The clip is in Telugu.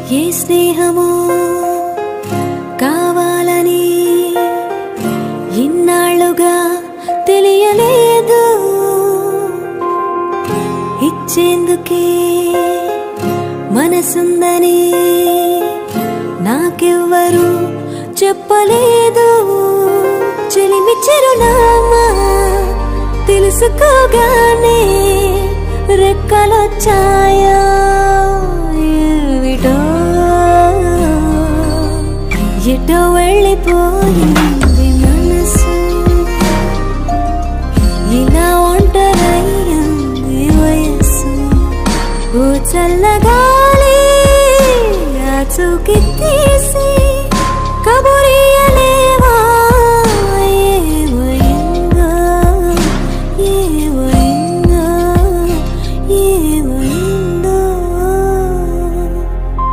ఏ స్నేహమో కావాలని ఇన్నాళ్ళుగా తెలియలేదు ఇచ్చేందుకే మనసుందని నాకెవ్వరు చెప్పలేదు చెలిమి చిరునామా తెలుసుకోగానే రెక్కలొచ్చాయా ఏమిటో ఎటో వెళ్ళిపోయింది మనసు ఇలా ఒంటరయ్యింది వయస్సు ఓ చల్లగాలి ఆ చూకితే